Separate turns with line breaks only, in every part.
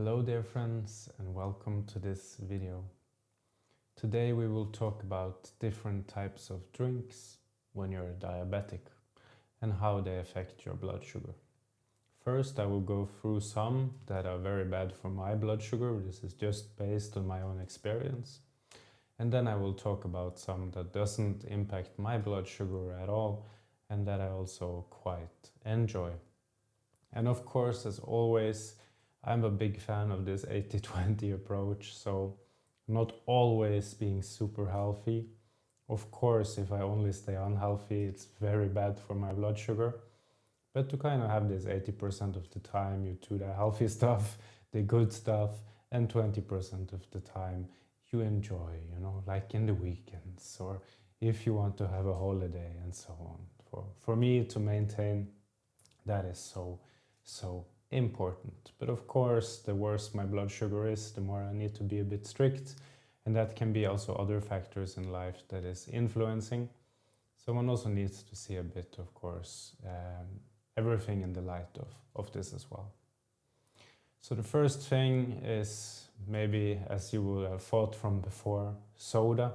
Hello dear friends and welcome to this video. Today we will talk about different types of drinks when you're diabetic and how they affect your blood sugar. First I will go through some that are very bad for my blood sugar. This is just based on my own experience. And then I will talk about some that doesn't impact my blood sugar at all and that I also quite enjoy. And of course, as always, I'm a big fan of this 80-20 approach, so not always being super healthy. Of course, if I only stay unhealthy, it's very bad for my blood sugar. But to kind of have this 80% of the time you do the healthy stuff, the good stuff, and 20% of the time you enjoy, like in the weekends or if you want to have a holiday and so on. For me to maintain, that is so important. But of course, the worse my blood sugar is, the more I need to be a bit strict, and that can be also other factors in life that is influencing. So one also needs to see a bit, of course, everything in the light of this as well. So the first thing is maybe, as you will have thought from before, soda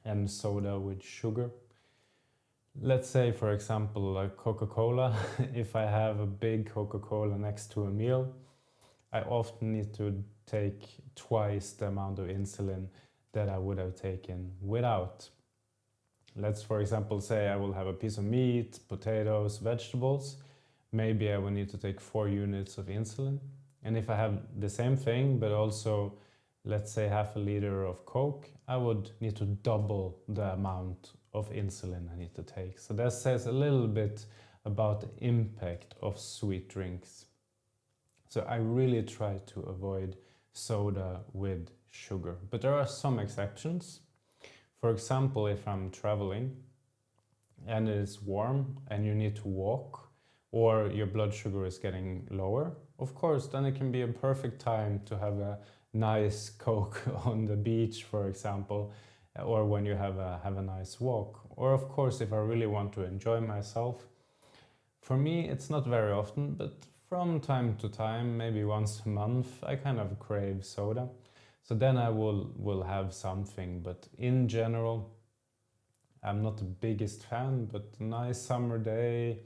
and soda with sugar. Let's say, for example, like Coca-Cola. If I have a big Coca-Cola next to a meal, I often need to take twice the amount of insulin that I would have taken without. Let's, for example, say I will have a piece of meat, potatoes, vegetables. Maybe I will need to take 4 units of insulin. And if I have the same thing, but also, let's say, half a liter of Coke, I would need to double the amount of insulin I need to take. So that says a little bit about the impact of sweet drinks. So I really try to avoid soda with sugar, but there are some exceptions. For example, if I'm traveling and it is warm and you need to walk, or your blood sugar is getting lower, of course, then it can be a perfect time to have a nice Coke on the beach, for example, or when you have a nice walk. Or of course, if I really want to enjoy myself. For me, it's not very often, but from time to time, maybe once a month, I kind of crave soda. So then I will have something, but in general, I'm not the biggest fan, but a nice summer day,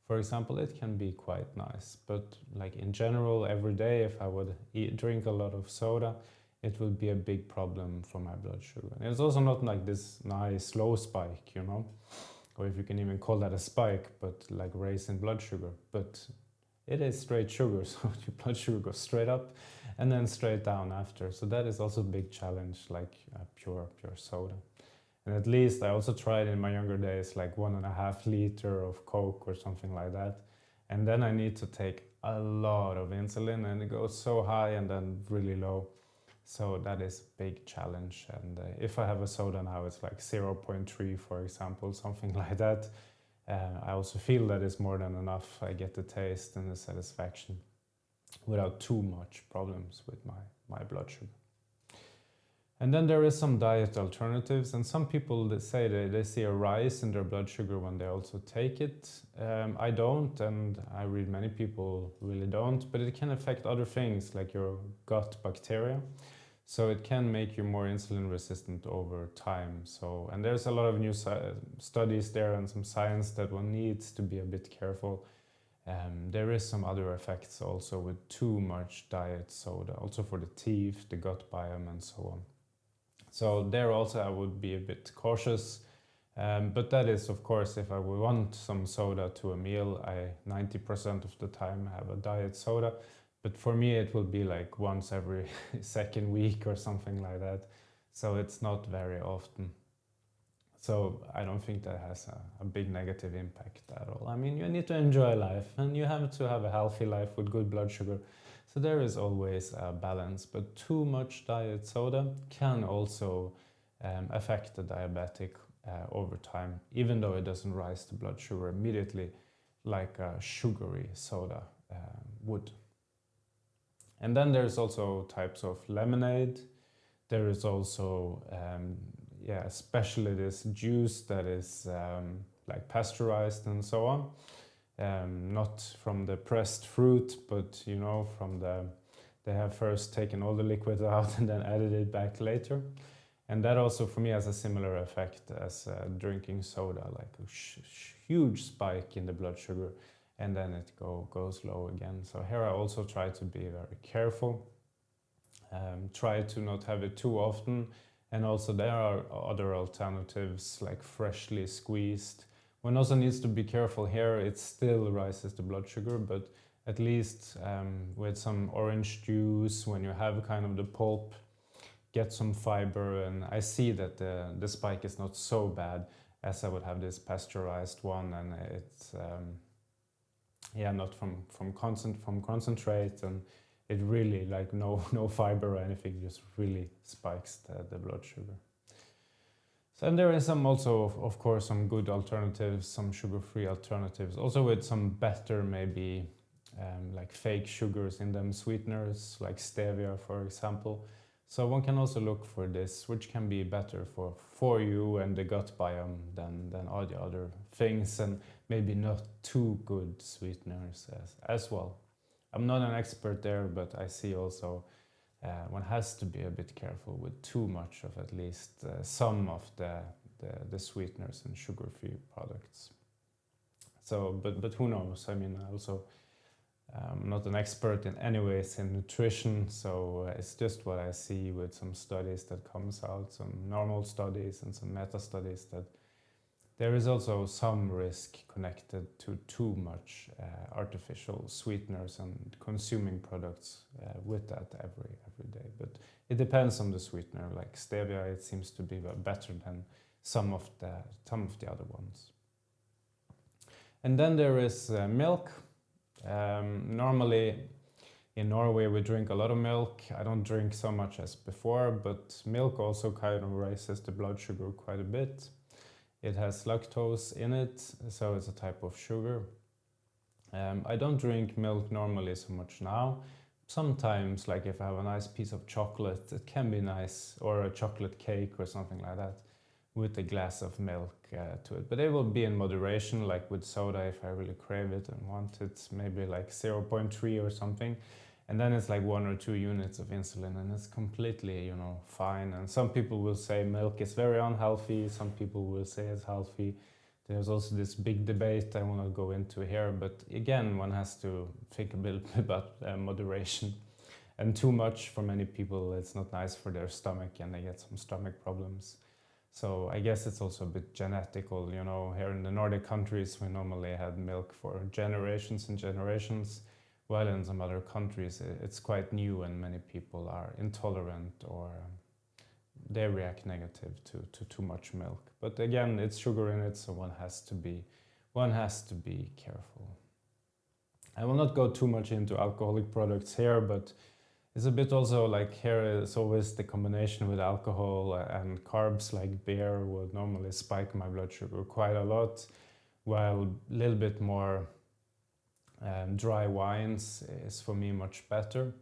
for example, it can be quite nice. But like in general, every day, if I would drink a lot of soda, it will be a big problem for my blood sugar. And it's also not like this nice slow spike, or if you can even call that a spike, but like raise in blood sugar. But it is straight sugar, so your blood sugar goes straight up and then straight down after. So that is also a big challenge, like pure soda. And at least I also tried in my younger days, like 1.5 liter of Coke or something like that. And then I need to take a lot of insulin and it goes so high and then really low. So that is a big challenge. And if I have a soda now, it's like 0.3, for example, something like that. I also feel that is more than enough. I get the taste and the satisfaction without too much problems with my blood sugar. And then there is some diet alternatives, and some people that say they see a rise in their blood sugar when they also take it. I don't, and I read many people really don't, but it can affect other things like your gut bacteria. So it can make you more insulin resistant over time. So, and there's a lot of new studies there and some science that one needs to be a bit careful. There is some other effects also with too much diet soda, also for the teeth, the gut biome and so on. So there also I would be a bit cautious, but that is of course if I would want some soda to a meal, 90% of the time have a diet soda, but for me it will be like once every second week or something like that, so it's not very often. So I don't think that has a big negative impact at all. I mean, you need to enjoy life and you have to have a healthy life with good blood sugar. So there is always a balance, but too much diet soda can also affect the diabetic over time, even though it doesn't rise the blood sugar immediately like a sugary soda would. And then there's also types of lemonade. There is also, especially this juice that is like pasteurized and so on. Not from the pressed fruit, but from the They have first taken all the liquid out and then added it back later. And that also for me has a similar effect as drinking soda, like a huge spike in the blood sugar, and then it goes low again. So here I also try to be very careful, try to not have it too often. And also there are other alternatives like freshly squeezed. One also needs to be careful here, it still rises the blood sugar, but at least with some orange juice, when you have kind of the pulp, get some fiber, and I see that the spike is not so bad as I would have this pasteurized one, and it's yeah, not from concentrate, and it really like no fiber or anything, just really spikes the blood sugar. So, and there is some also of course some good alternatives, some sugar-free alternatives, also with some better maybe like fake sugars in them, sweeteners like stevia for example. So one can also look for this, which can be better for you and the gut biome than all the other things, and maybe not too good sweeteners as well. I'm not an expert there, but I see also one has to be a bit careful with too much of at least some of the sweeteners and sugar-free products. So, but who knows? I mean, also I'm not an expert in any ways in nutrition, so it's just what I see with some studies that comes out, some normal studies and some meta-studies, that there is also some risk connected to too much artificial sweeteners and consuming products with that every day. But it depends on the sweetener. Like stevia, it seems to be better than some of the other ones. And then there is milk. Normally in Norway we drink a lot of milk. I don't drink so much as before, but milk also kind of raises the blood sugar quite a bit. It has lactose in it, so it's a type of sugar. I don't drink milk normally so much now. Sometimes, like if I have a nice piece of chocolate, it can be nice, or a chocolate cake or something like that, with a glass of milk to it. But it will be in moderation, like with soda, if I really crave it and want it, maybe like 0.3 or something. And then it's like 1 or 2 units of insulin, and it's completely, you know, fine. And some people will say milk is very unhealthy. Some people will say it's healthy. There's also this big debate I will not go into here. But again, one has to think a bit about moderation. And too much for many people, it's not nice for their stomach, and they get some stomach problems. So I guess it's also a bit genetical, you know. Here in the Nordic countries, we normally had milk for generations and generations. While in some other countries it's quite new, and many people are intolerant or they react negative to too much milk. But again, it's sugar in it, so one has to be careful. I will not go too much into alcoholic products here, but it's a bit also like here is always the combination with alcohol and carbs, like beer would normally spike my blood sugar quite a lot, while a little bit more dry wines is for me much better.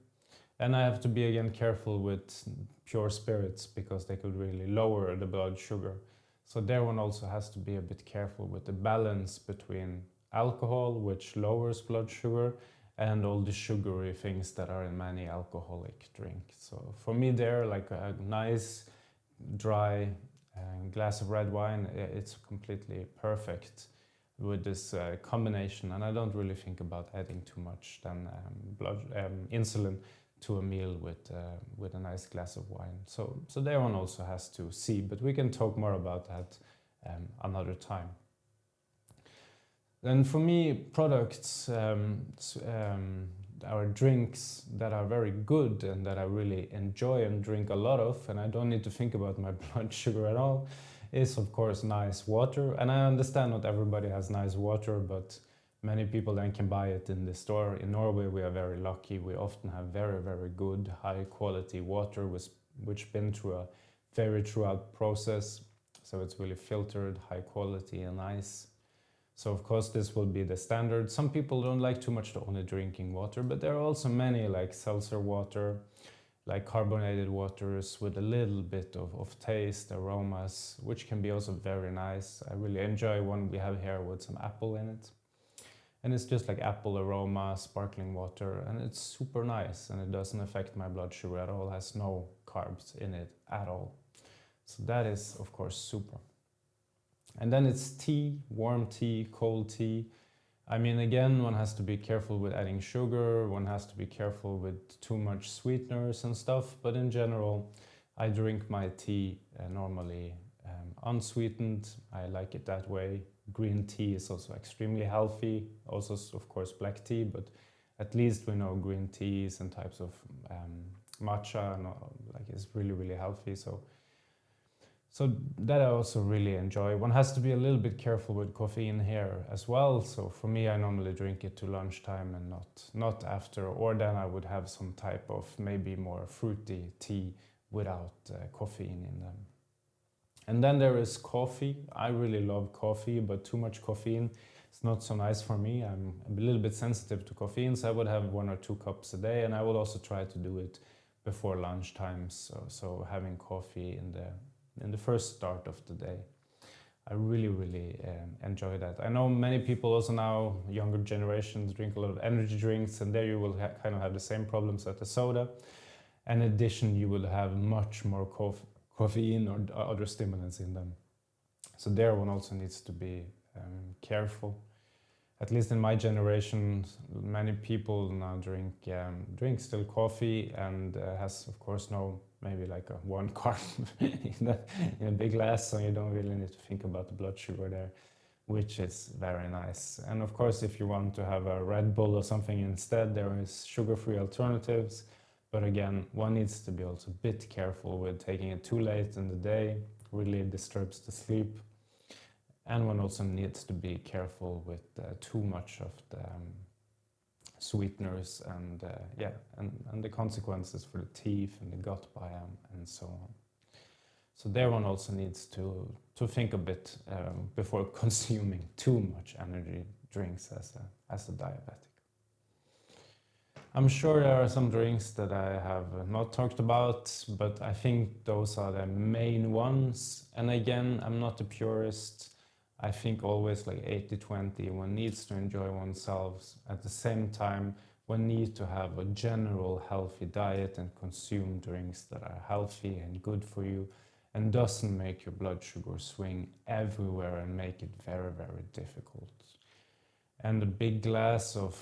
And I have to be again careful with pure spirits, because they could really lower the blood sugar. So there one also has to be a bit careful with the balance between alcohol, which lowers blood sugar, and all the sugary things that are in many alcoholic drinks. So for me there, like a nice dry glass of red wine, it's completely perfect with this combination, and I don't really think about adding too much than insulin to a meal with a nice glass of wine. So there one also has to see, but we can talk more about that another time. Then for me, products are drinks that are very good and that I really enjoy and drink a lot of, and I don't need to think about my blood sugar at all, is of course nice water. And I understand not everybody has nice water, but many people then can buy it in the store. In Norway we are very lucky. We often have very, very good, high quality water which been through a very thorough process. So it's really filtered, high quality and nice. So of course this will be the standard. Some people don't like too much the only drinking water, but there are also many like seltzer water, like carbonated waters with a little bit of taste, aromas, which can be also very nice. I really enjoy one we have here with some apple in it. And it's just like apple aroma, sparkling water, and it's super nice, and it doesn't affect my blood sugar at all, has no carbs in it at all. So that is, of course, super. And then it's tea, warm tea, cold tea. I mean, again, one has to be careful with adding sugar, one has to be careful with too much sweeteners and stuff, but in general, I drink my tea normally unsweetened. I like it that way. Green tea is also extremely healthy, also, of course, black tea, but at least we know green teas and types of matcha and like is really, really healthy. So that I also really enjoy. One has to be a little bit careful with caffeine here as well. So for me, I normally drink it to lunchtime and not after, or then I would have some type of maybe more fruity tea without caffeine in them. And then there is coffee. I really love coffee, but too much caffeine is not so nice for me. I'm a little bit sensitive to caffeine, so I would have 1 or 2 cups a day, and I would also try to do it before lunchtime. So having coffee in the first start of the day. I really, really enjoy that. I know many people also now, younger generations, drink a lot of energy drinks, and there you will kind of have the same problems as the soda. In addition, you will have much more caffeine or other stimulants in them. So there one also needs to be careful. At least in my generation, many people now drink still coffee and has, of course, no, maybe like a 1 carb in a big glass, so you don't really need to think about the blood sugar there, which is very nice. And of course, if you want to have a Red Bull or something instead, there is sugar-free alternatives. But again, one needs to be also a bit careful with taking it too late in the day, really disturbs the sleep. And one also needs to be careful with too much of the sweeteners and the consequences for the teeth and the gut biome and so on. So there one also needs to think a bit before consuming too much energy drinks as a diabetic. I'm sure there are some drinks that I have not talked about, but I think those are the main ones. And again, I'm not a purist. I think always like 80-20, one needs to enjoy oneself. At the same time, one needs to have a general healthy diet and consume drinks that are healthy and good for you and doesn't make your blood sugar swing everywhere and make it very, very difficult. And a big glass of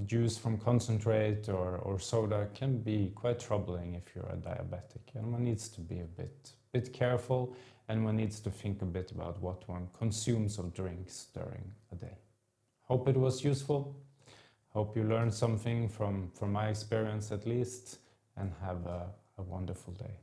juice from concentrate or soda can be quite troubling if you're a diabetic. And one needs to be a bit careful, and one needs to think a bit about what one consumes of drinks during a day. Hope it was useful. Hope you learned something from my experience at least, and have a wonderful day.